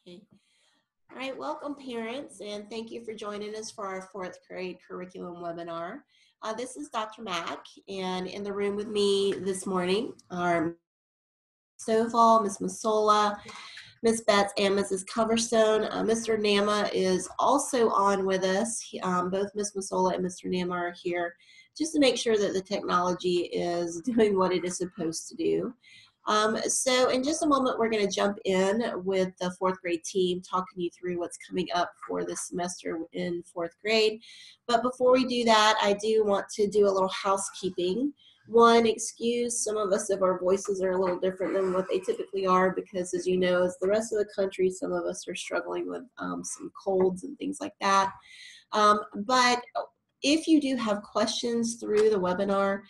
Okay. All right, welcome parents, and thank you for joining us for our fourth grade curriculum webinar. This is Dr. Mack, and in the room with me this morning are Stovall, Ms. Masola, Ms. Betts, and Mrs. Coverstone. Mr. Nama is also on with us. Both Ms. Masola and Mr. Nama are here just to make sure that the technology is doing what it is supposed to do. So in just a moment, we're going to jump in with the fourth grade team, talking you through what's coming up for this semester in fourth grade. But before we do that, I do want to do a little housekeeping. One, excuse some of us if our voices are a little different than what they typically are, because as you know, as the rest of the country, some of us are struggling with some colds and things like that. But if you do have questions through the webinar,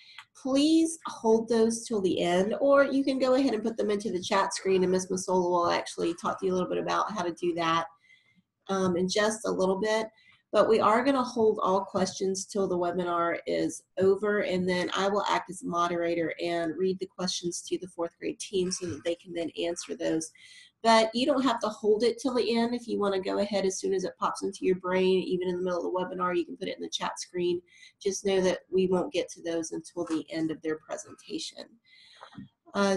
please hold those till the end, or you can go ahead and put them into the chat screen, and Ms. Masola will actually talk to you a little bit about how to do that in just a little bit. But we are going to hold all questions till the webinar is over, and then I will act as a moderator and read the questions to the fourth grade team so that they can then answer those. But you don't have to hold it till the end. If you want to go ahead as soon as it pops into your brain, even in the middle of the webinar, you can put it in the chat screen. Just know that we won't get to those until the end of their presentation.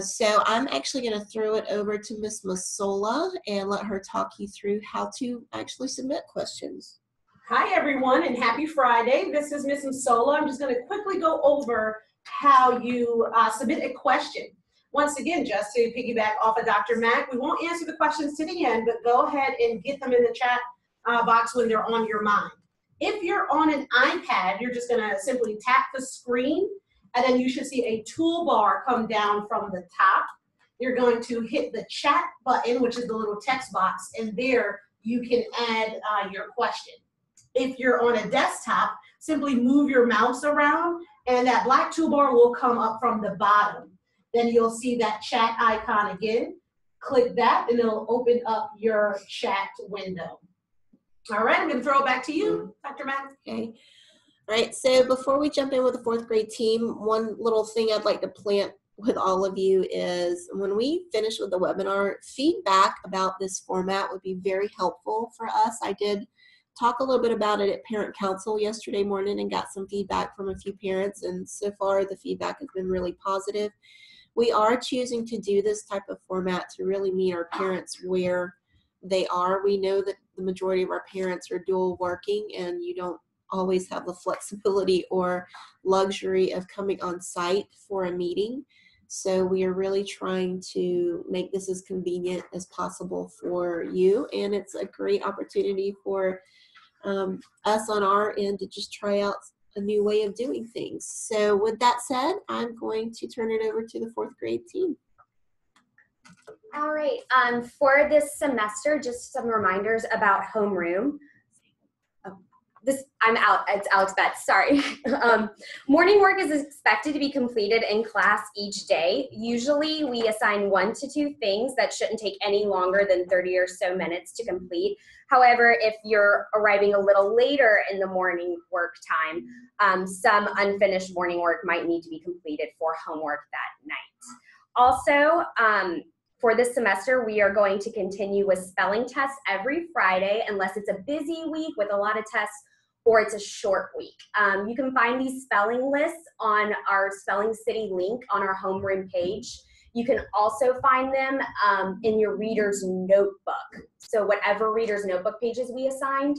So I'm actually going to throw it over to Ms. Masola and let her talk you through how to actually submit questions. Hi everyone, and happy Friday. This is Ms. Masola. I'm just going to quickly go over how you submit a question. Once again, just to piggyback off of Dr. Mack, we won't answer the questions to the end, but go ahead and get them in the chat box when they're on your mind. If you're on an iPad, you're just going to simply tap the screen, and then you should see a toolbar come down from the top. You're going to hit the chat button, which is the little text box, and there you can add your question. If you're on a desktop, simply move your mouse around, and that black toolbar will come up from the bottom. Then you'll see that chat icon again. Click that, and it'll open up your chat window. All right, I'm going to throw it back to you, Dr. Mack. Okay. All right, so before we jump in with the fourth grade team, one little thing I'd like to plant with all of you is when we finish with the webinar, feedback about this format would be very helpful for us. I did talk a little bit about it at parent council yesterday morning and got some feedback from a few parents, and so far the feedback has been really positive. We are choosing to do this type of format to really meet our parents where they are. We know that the majority of our parents are dual working, and you don't always have the flexibility or luxury of coming on site for a meeting. So we are really trying to make this as convenient as possible for you, and it's a great opportunity for us on our end to just try out a new way of doing things. So with that said, I'm going to turn it over to the fourth grade team. All right, for this semester, just some reminders about homeroom. It's Alex Betts, sorry. Morning work is expected to be completed in class each day. Usually we assign 1 to 2 things that shouldn't take any longer than 30 or so minutes to complete. However, if you're arriving a little later in the morning work time, some unfinished morning work might need to be completed for homework that night. Also, for this semester, we are going to continue with spelling tests every Friday unless it's a busy week with a lot of tests or it's a short week. You can find these spelling lists on our Spelling City link on our homeroom page. You can also find them in your reader's notebook. So whatever reader's notebook pages we assigned,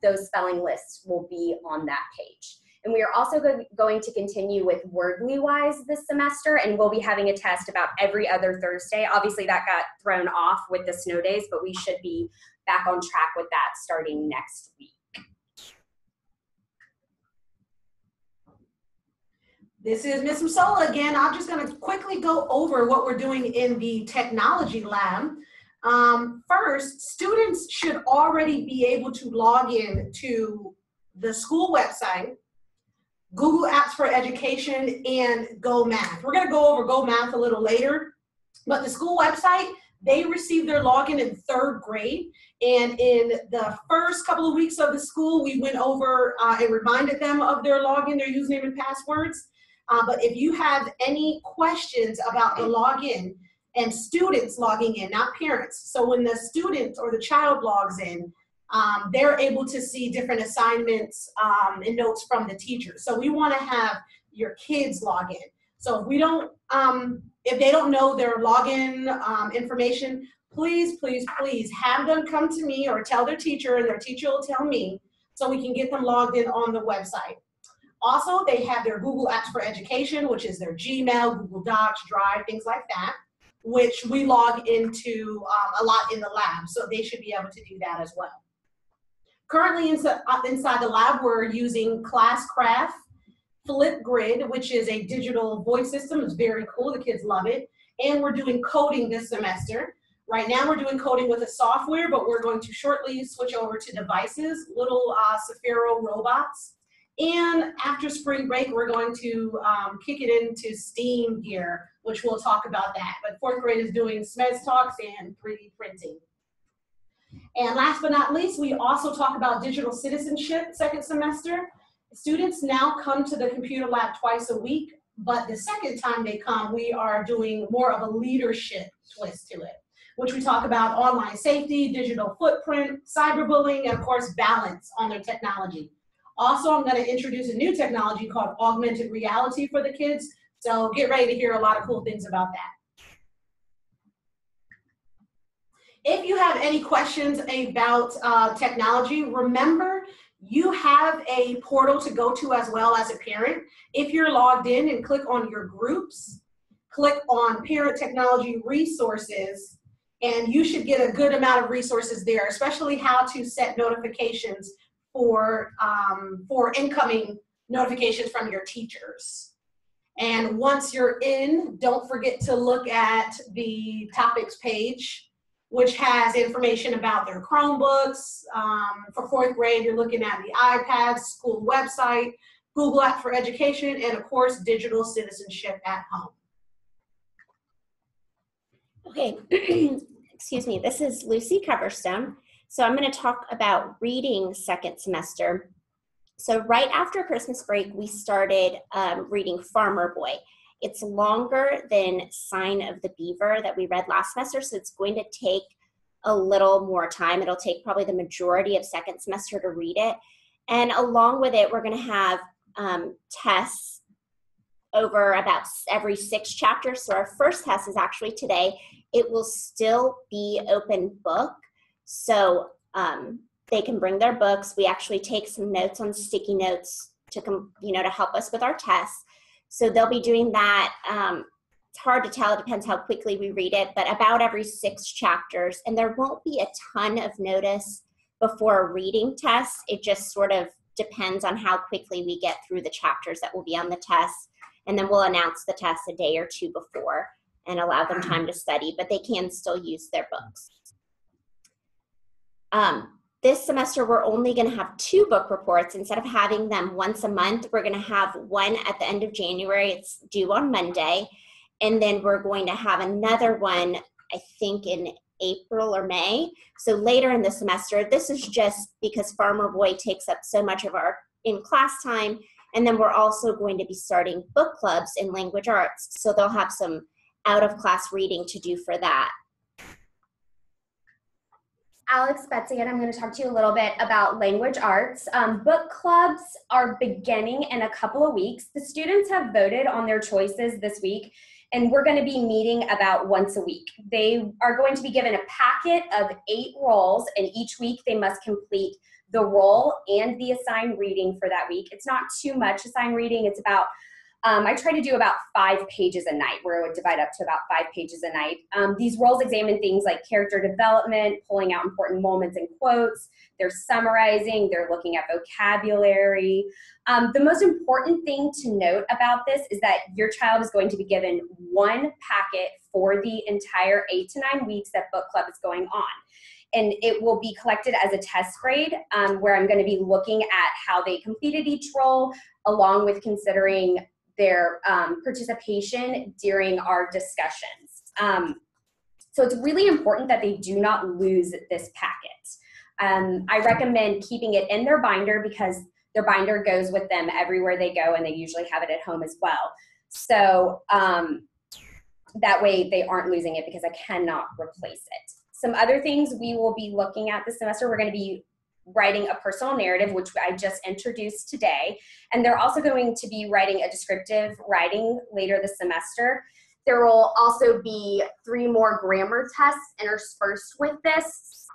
those spelling lists will be on that page. And we are also going to continue with Wordly Wise this semester, and we'll be having a test about every other Thursday. Obviously that got thrown off with the snow days, but we should be back on track with that starting next week. This is Ms. Masola again. I'm just going to quickly go over what we're doing in the technology lab. First, students should already be able to log in to the school website, Google Apps for Education, and Go Math. We're going to go over Go Math a little later, but the school website, they received their login in 3rd grade, and in the first couple of weeks of the school, we went over and reminded them of their login, their username and passwords. But if you have any questions about the login, and students logging in, not parents. So when the student or the child logs in, they're able to see different assignments and notes from the teacher. So we want to have your kids log in. So if we don't, if they don't know their login information, please, please, please have them come to me or tell their teacher, and their teacher will tell me, so we can get them logged in on the website. Also, they have their Google Apps for Education, which is their Gmail, Google Docs, Drive, things like that, which we log into a lot in the lab, so they should be able to do that as well. Currently inside the lab, we're using Classcraft, Flipgrid, which is a digital voice system. It's very cool, the kids love it. And we're doing coding this semester. Right now we're doing coding with a software, but we're going to shortly switch over to devices, little Saphiro robots. And after spring break, we're going to kick it into STEAM here, which we'll talk about that. But fourth grade is doing SMES talks and 3D printing. And last but not least, we also talk about digital citizenship second semester. Students now come to the computer lab twice a week, but the second time they come, we are doing more of a leadership twist to it, which we talk about online safety, digital footprint, cyberbullying, and of course, balance on their technology. Also, I'm going to introduce a new technology called augmented reality for the kids. So get ready to hear a lot of cool things about that. If you have any questions about technology, remember you have a portal to go to as well as a parent. If you're logged in and click on your groups, click on parent technology resources, and you should get a good amount of resources there, especially how to set notifications for incoming notifications from your teachers. And once you're in, don't forget to look at the topics page, which has information about their Chromebooks. For fourth grade, you're looking at the iPads, school website, Google App for Education, and of course, digital citizenship at home. Okay, excuse me, this is Lucy Coverstone. So I'm going to talk about reading second semester. So right after Christmas break, we started reading Farmer Boy. It's longer than Sign of the Beaver that we read last semester, so it's going to take a little more time. It'll take probably the majority of second semester to read it. And along with it, we're going to have tests over about every 6 chapters. So our first test is actually today. It will still be open book. So they can bring their books. We actually take some notes on sticky notes to help us with our tests. So they'll be doing that. It's hard to tell. It depends how quickly we read it, but about every 6 chapters. And there won't be a ton of notice before a reading test. It just sort of depends on how quickly we get through the chapters that will be on the test. And then we'll announce the test a day or 2 before and allow them time to study, but they can still use their books. This semester, we're only going to have 2 book reports. Instead of having them once a month, we're going to have one at the end of January. It's due on Monday. And then we're going to have another one, I think, in April or May. So later in the semester, this is just because Farmer Boy takes up so much of our in-class time. And then we're also going to be starting book clubs in language arts. So they'll have some out-of-class reading to do for that. Alex, Betsy, and I'm going to talk to you a little bit about language arts. Book clubs are beginning in a couple of weeks. The students have voted on their choices this week, and we're going to be meeting about once a week. They are going to be given a packet of 8 roles, and each week they must complete the role and the assigned reading for that week. It's not too much assigned reading. It's about I try to do about 5 pages a night, where it would divide up to about 5 pages a night. These roles examine things like character development, pulling out important moments and quotes. They're summarizing, they're looking at vocabulary. The most important thing to note about this is that your child is going to be given 1 packet for the entire 8 to 9 weeks that book club is going on. And it will be collected as a test grade, where I'm going to be looking at how they completed each role, along with considering their participation during our discussions. So it's really important that they do not lose this packet. I recommend keeping it in their binder, because their binder goes with them everywhere they go, and they usually have it at home as well. So that way they aren't losing it, because I cannot replace it. Some other things we will be looking at this semester, we're going to be writing a personal narrative, which I just introduced today. And they're also going to be writing a descriptive writing later this semester. There will also be 3 more grammar tests interspersed with this.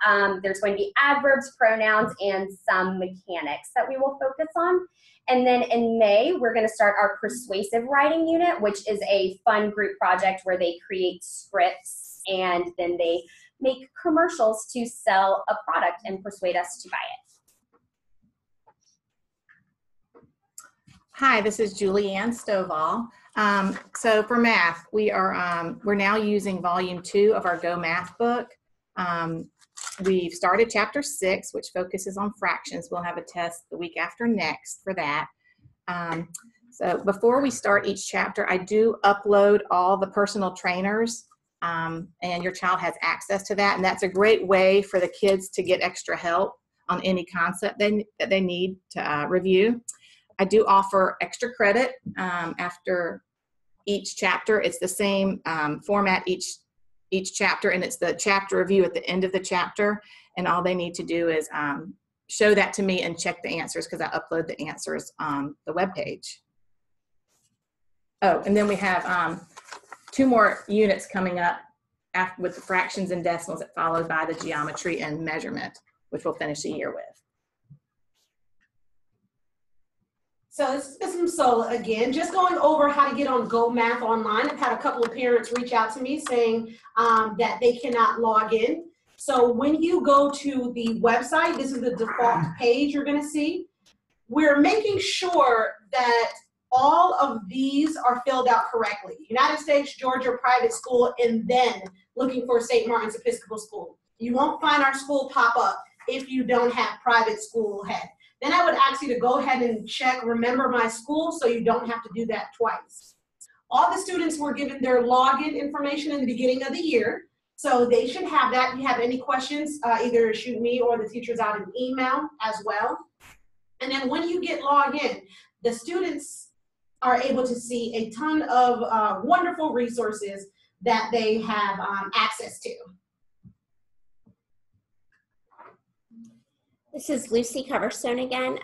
There's going to be adverbs, pronouns, and some mechanics that we will focus on. And then in May, we're going to start our persuasive writing unit, which is a fun group project where they create scripts and then they make commercials to sell a product and persuade us to buy it. Hi, this is Julianne Stovall. So for math, we're now using volume 2 of our Go Math book. We've started chapter 6, which focuses on fractions. We'll have a test the week after next for that. So before we start each chapter, I do upload all the personal trainers, and your child has access to that. And that's a great way for the kids to get extra help on any concept that they need to review. I do offer extra credit after each chapter. It's the same format each chapter, and it's the chapter review at the end of the chapter. And all they need to do is show that to me and check the answers, because I upload the answers on the webpage. Oh, and then we have 2 more units coming up after, with the fractions and decimals, followed by the geometry and measurement, which we'll finish the year with. So this is Ms. Sola again, just going over how to get on Go Math online. I've had a couple of parents reach out to me saying that they cannot log in. So when you go to the website, this is the default page you're going to see. We're making sure that all of these are filled out correctly. United States, Georgia private school, and then looking for St. Martin's Episcopal School. You won't find our school pop up if you don't have private school head. Then I would ask you to go ahead and check Remember My School, so you don't have to do that twice. All the students were given their login information in the beginning of the year, so they should have that. If you have any questions, either shoot me or the teachers out an email as well. And then when you get logged in, the students are able to see a ton of wonderful resources that they have access to. This is Lucy Coverstone again.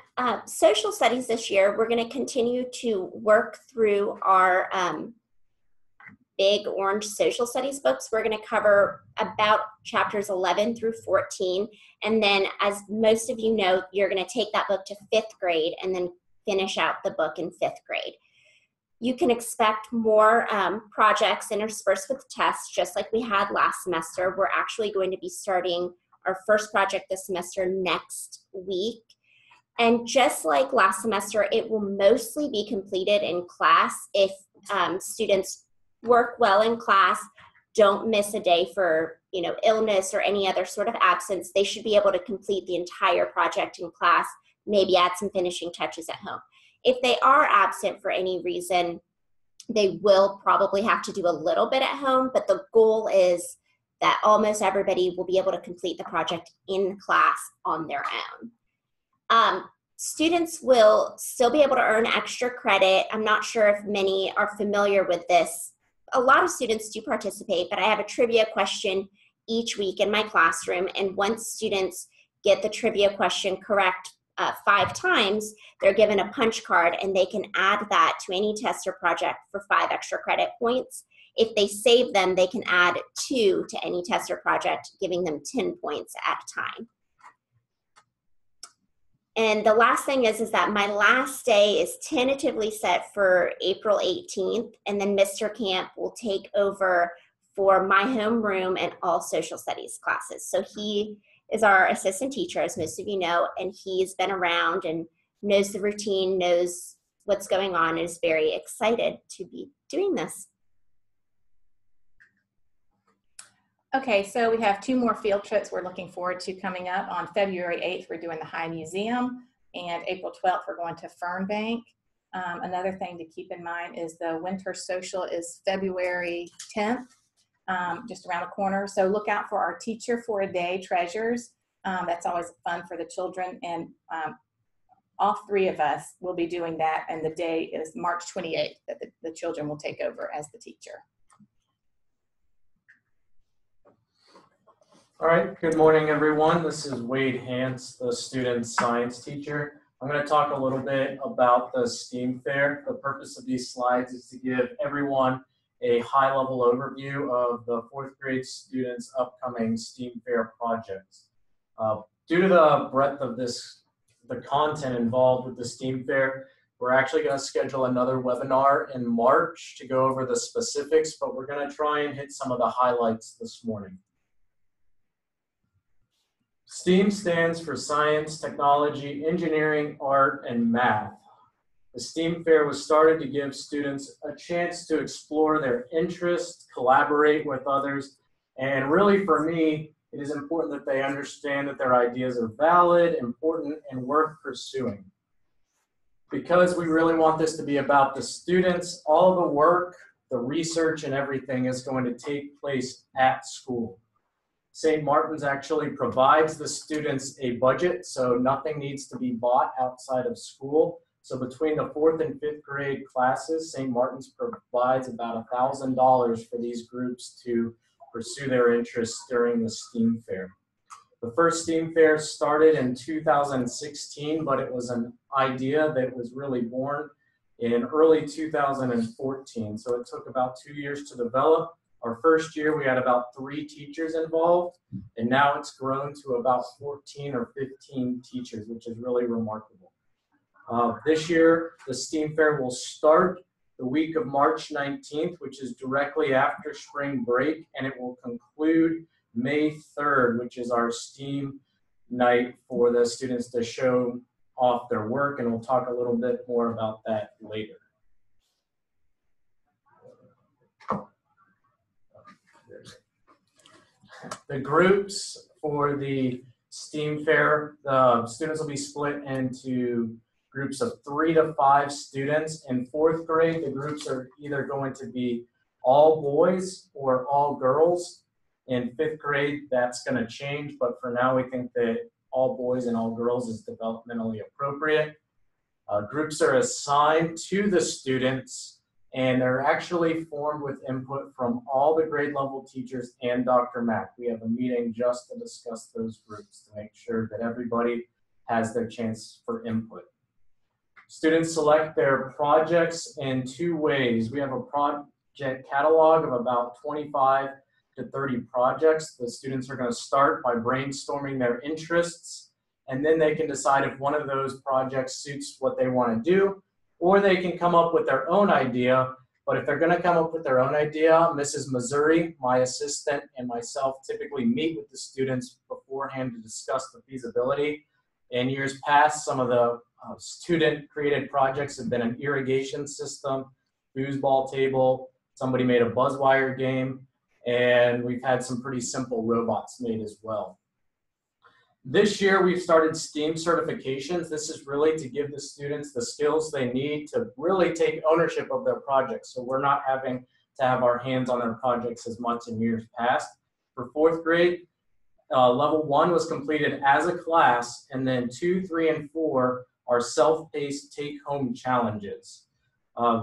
Social studies this year, we're going to continue to work through our big orange social studies books. We're going to cover about chapters 11 through 14. And then, as most of you know, you're going to take that book to 5th grade and then finish out the book in 5th grade. You can expect more projects interspersed with tests, just like we had last semester. We're actually going to be starting our first project this semester next week. And just like last semester, it will mostly be completed in class. If students work well in class, don't miss a day for illness or any other sort of absence, they should be able to complete the entire project in class, maybe add some finishing touches at home. If they are absent for any reason, they will probably have to do a little bit at home, but the goal is that almost everybody will be able to complete the project in class on their own. Students will still be able to earn extra credit. I'm not sure if many are familiar with this. A lot of students do participate, but I have a trivia question each week in my classroom, and once students get the trivia question correct 5 times, they're given a punch card, and they can add that to any test or project for 5 extra credit points. If they save them, they can add 2 to any test or project, giving them 10 points at a time. And the last thing is that my last day is tentatively set for April 18th, and then Mr. Camp will take over for my homeroom and all social studies classes. So he is our assistant teacher, as most of you know, and he's been around and knows the routine, knows what's going on, and is very excited to be doing this. Okay, so we have 2 more field trips we're looking forward to coming up. On February 8th, we're doing the High Museum, and April 12th, we're going to Fernbank. Another thing to keep in mind is the Winter Social is February 10th, just around the corner. So look out for our Teacher for a Day treasures. That's always fun for the children, and all 3 of us will be doing that, and the day is March 28th that the children will take over as the teacher. All right, good morning, everyone. This is Wade Hance, the student science teacher. I'm going to talk a little bit about the STEAM Fair. The purpose of these slides is to give everyone a high-level overview of the fourth grade students' upcoming STEAM Fair projects. Due to the breadth of the content involved with the STEAM Fair, we're actually going to schedule another webinar in March to go over the specifics, but we're going to try and hit some of the highlights this morning. STEAM stands for science, technology, engineering, art, and math. The STEAM Fair was started to give students a chance to explore their interests, collaborate with others, and really for me, it is important that they understand that their ideas are valid, important, and worth pursuing. Because we really want this to be about the students, all the work, the research, and everything is going to take place at school. St. Martin's actually provides the students a budget, so nothing needs to be bought outside of school. So between the 4th and 5th grade classes, St. Martin's provides about $1,000 for these groups to pursue their interests during the STEAM Fair. The first STEAM Fair started in 2016, but it was an idea that was really born in early 2014. So it took about 2 years to develop. Our first year, we had about 3 teachers involved, and now it's grown to about 14 or 15 teachers, which is really remarkable. This year, the STEAM Fair will start the week of March 19th, which is directly after spring break, and it will conclude May 3rd, which is our STEAM night for the students to show off their work, and we'll talk a little bit more about that later. The groups for the STEAM Fair, the students will be split into groups of 3 to 5 students. In 4th grade, the groups are either going to be all boys or all girls. In 5th grade, that's going to change, but for now, we think that all boys and all girls is developmentally appropriate. Groups are assigned to the students, and they're actually formed with input from all the grade level teachers and Dr. Mack. We have a meeting just to discuss those groups to make sure that everybody has their chance for input. Students select their projects in 2 ways. We have a project catalog of about 25 to 30 projects. The students are going to start by brainstorming their interests, and then they can decide if one of those projects suits what they want to do, or they can come up with their own idea. But if they're going to come up with their own idea, Mrs. Missouri, my assistant, and myself typically meet with the students beforehand to discuss the feasibility. In years past, some of the student-created projects have been an irrigation system, foosball table, somebody made a buzzwire game, and we've had some pretty simple robots made as well. This year, we've started STEAM certifications. This is really to give the students the skills they need to really take ownership of their projects. So we're not having to have our hands on their projects as much in years past. For 4th grade, level 1 was completed as a class, and then 2, 3, and 4 are self-paced take-home challenges.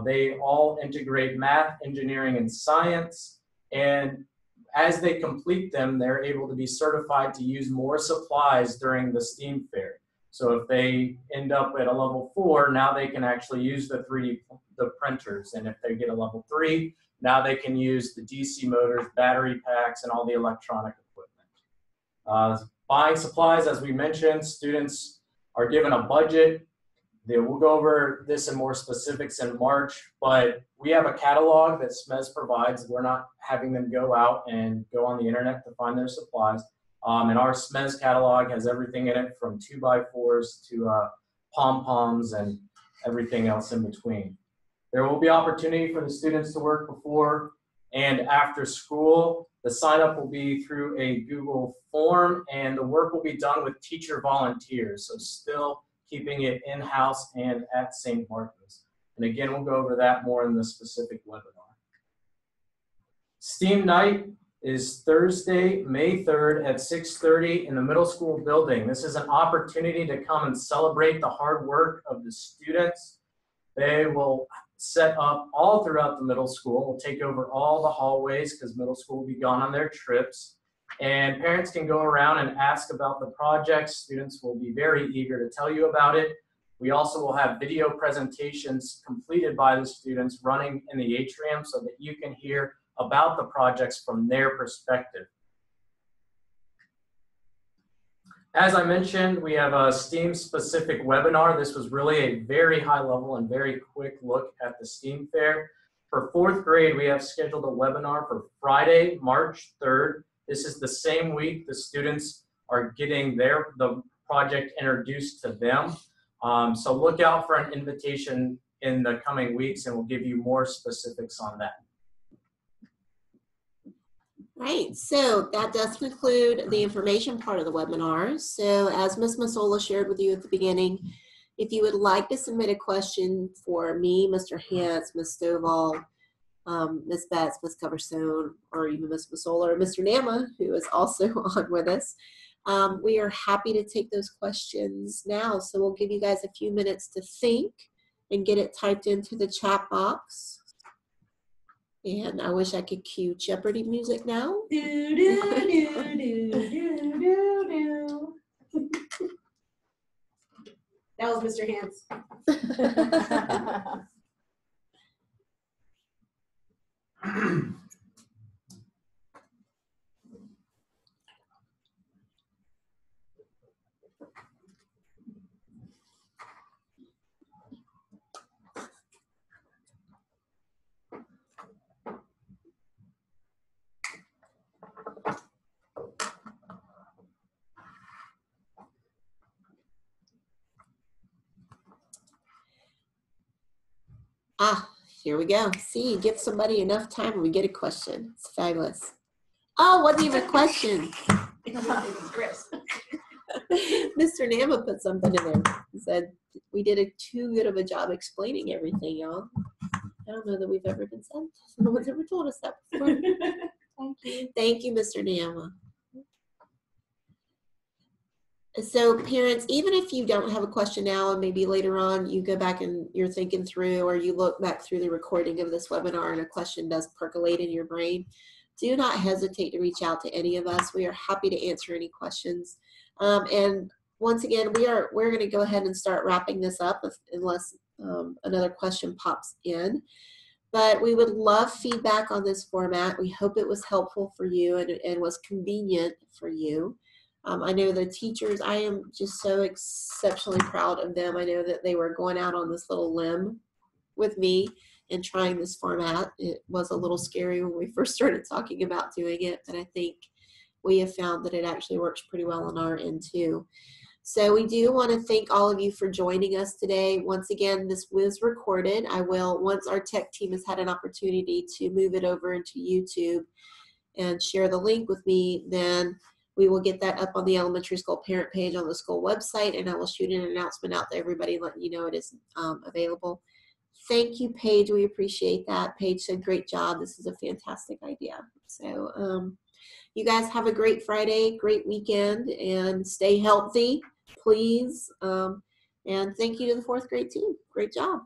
They all integrate math, engineering, and science, and as they complete them, they're able to be certified to use more supplies during the STEAM Fair. So if they end up at a level 4, now they can actually use the printers. And if they get a level 3, now they can use the DC motors, battery packs, and all the electronic equipment. Buying supplies, as we mentioned, students are given a budget. We'll go over this in more specifics in March, but we have a catalog that SMES provides. We're not having them go out and go on the internet to find their supplies. And our SMES catalog has everything in it from 2x4s to pom-poms and everything else in between. There will be opportunity for the students to work before and after school. The sign-up will be through a Google form, and the work will be done with teacher volunteers, so still keeping it in-house and at St. Martin's. And again, we'll go over that more in the specific webinar. STEAM Night is Thursday, May 3rd at 6:30 in the middle school building. This is an opportunity to come and celebrate the hard work of the students. They will set up all throughout the middle school. We'll take over all the hallways because middle school will be gone on their trips. And parents can go around and ask about the project. Students will be very eager to tell you about it. We also will have video presentations completed by the students running in the atrium so that you can hear about the projects from their perspective. As I mentioned, we have a STEAM-specific webinar. This was really a very high-level and very quick look at the STEAM Fair. For 4th grade, we have scheduled a webinar for Friday, March 3rd. This is the same week the students are getting the project introduced to them. So look out for an invitation in the coming weeks, and we'll give you more specifics on that. Right, so that does conclude the information part of the webinar. So as Ms. Masola shared with you at the beginning, if you would like to submit a question for me, Mr. Hance, Ms. Stovall, Ms. Betts, Ms. Coverstone, or even Ms. Masola or Mr. Nama, who is also on with us, we are happy to take those questions now. So we'll give you guys a few minutes to think and get it typed into the chat box. And I wish I could cue Jeopardy music now. Do, do, do, do, do, do, do. That was Mr. Hance. Ah, here we go. See, give somebody enough time and we get a question. It's fabulous. Oh, wasn't even a question. Mr. Nama put something in there. He said, we did too good of a job explaining everything, y'all. I don't know that we've ever been said. No one's ever told us that before. Thank you. Thank you, Mr. Nama. So parents, even if you don't have a question now and maybe later on you go back and you're thinking through, or you look back through the recording of this webinar and a question does percolate in your brain, do not hesitate to reach out to any of us. We are happy to answer any questions. And once again, we're going to go ahead and start wrapping this up unless another question pops in. But we would love feedback on this format. We hope it was helpful for you and was convenient for you. I know the teachers, I am just so exceptionally proud of them. I know that they were going out on this little limb with me and trying this format. It was a little scary when we first started talking about doing it, but I think we have found that it actually works pretty well on our end too. So we do want to thank all of you for joining us today. Once again, this was recorded. I will, once our tech team has had an opportunity to move it over into YouTube and share the link with me, then we will get that up on the elementary school parent page on the school website, and I will shoot an announcement out to everybody letting you know it is available. Thank you, Paige. We appreciate that. Paige said, great job. This is a fantastic idea. So you guys have a great Friday, great weekend, and stay healthy, please. And thank you to the 4th grade team. Great job.